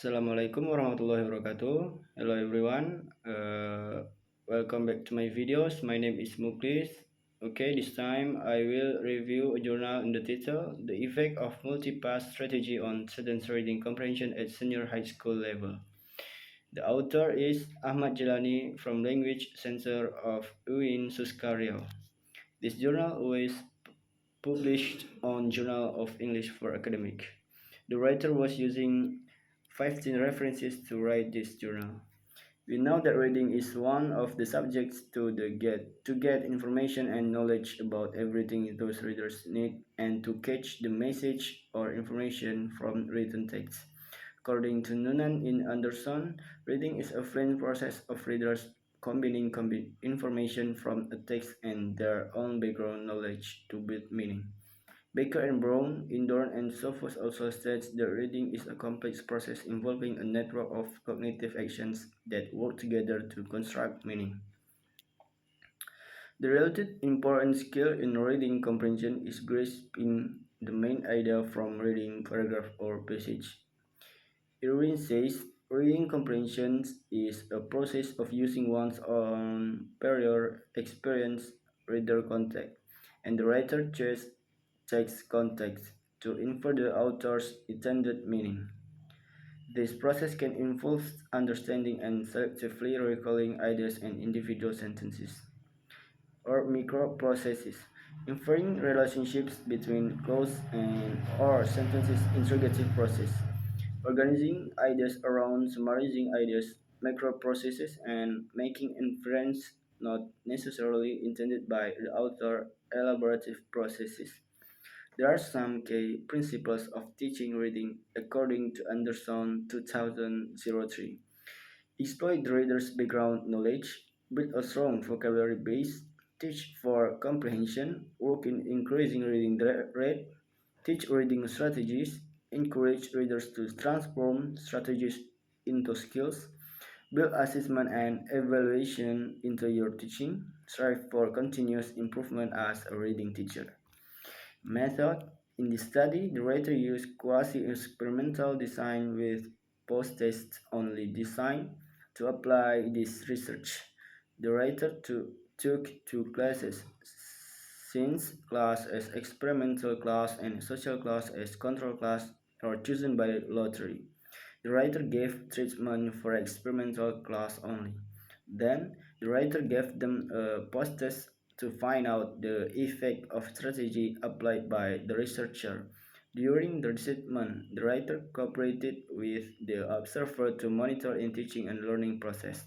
Assalamualaikum warahmatullahi wabarakatuh. Hello everyone. Welcome back to my videos. My name is Muklis. Okay, this time I will review a journal in the title The Effect of Multi-Pass Strategy on Students' Reading Comprehension at Senior High School Level. The author is Ahmad Jelani from Language Center of UIN Suskaryo. This journal was published on Journal of English for Academic. The writer was using 15 references to write this journal. We know that reading is one of the subjects to get information and knowledge about everything those readers need and to catch the message or information from written text. According to Noonan in Anderson, reading is a fluent process of readers combining information from a text and their own background knowledge to build meaning. Baker and Brown, Indorn and Sophos also states that reading is a complex process involving a network of cognitive actions that work together to construct meaning. The related important skill in reading comprehension is grasping the main idea from reading paragraph or passage. Irwin says, reading comprehension is a process of using one's own prior experience, reader context, and the writer text context to infer the author's intended meaning. This process can involve understanding and selectively recalling ideas and individual sentences, or micro-processes, inferring relationships between clauses and or sentences interrogative process, organizing ideas around summarizing ideas, micro-processes, and making inference not necessarily intended by the author elaborative processes. There are some key principles of teaching reading according to Anderson 2003. Exploit the reader's background knowledge, build a strong vocabulary base, teach for comprehension, work in increasing reading rate, teach reading strategies, encourage readers to transform strategies into skills, build assessment and evaluation into your teaching, strive for continuous improvement as a reading teacher. Method. In this study, the writer used quasi-experimental design with post-test only design to apply this research. The writer took two classes, science class as experimental class and social class as control class, are chosen by lottery. The writer gave treatment for experimental class only. Then, the writer gave them a post-test to find out the effect of strategy applied by the researcher. During the treatment, the writer cooperated with the observer to monitor in teaching and learning process.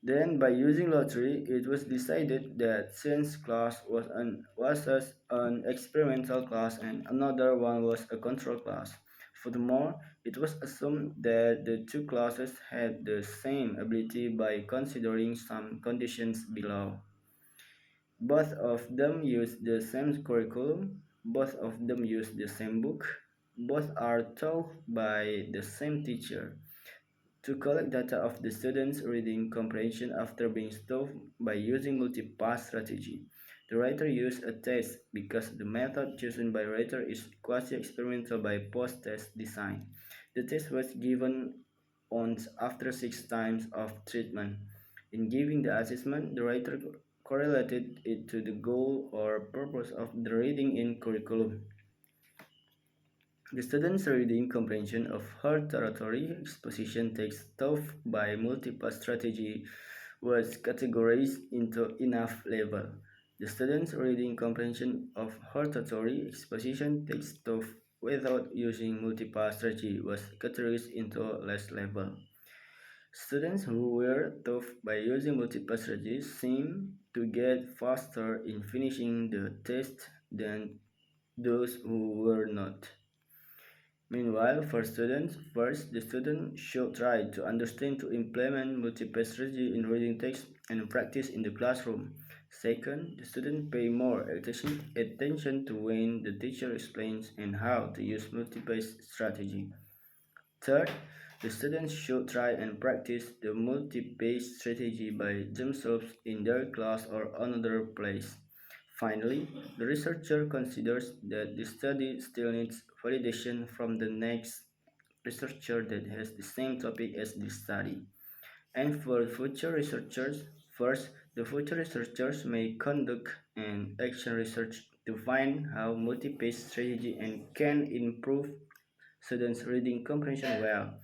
Then, by using lottery, it was decided that science class was an experimental class and another one was a control class. Furthermore, it was assumed that the two classes had the same ability by considering some conditions below. Both of them use the same curriculum, both of them use the same book, both are taught by the same teacher. To collect data of the students' reading comprehension after being stopped by using multi-pass strategy. The writer used a test because the method chosen by writer is quasi-experimental by post-test design. The test was given once after 6 times of treatment. In giving the assessment, the writer correlated it to the goal or purpose of the reading in curriculum. The students' reading comprehension of hortatory exposition text taught by multi-pass strategy was categorized into enough level. The students' reading comprehension of hortatory exposition text taught without using multi-pass strategy was categorized into less level. Students who were taught by using multi-pass strategy seem to get faster in finishing the test than those who were not. Meanwhile, for students, first, the student should try to understand to implement multi-pass strategy in reading text and practice in the classroom. Second, the student pay more attention to when the teacher explains and how to use multi-pass strategy. Third, the students should try and practice the multi-pass strategy by themselves in their class or another place. Finally, the researcher considers that the study still needs validation from the next researcher that has the same topic as the study. And for future researchers, first, the future researchers may conduct an action research to find how multi-page strategy and can improve students' reading comprehension well.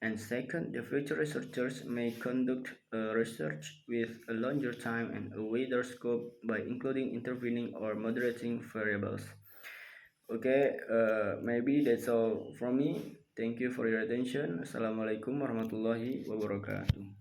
And second, the future researchers may conduct research with a longer time and a wider scope by including intervening or moderating variables. Okay, maybe that's all from me. Thank you for your attention. Assalamualaikum warahmatullahi wabarakatuh.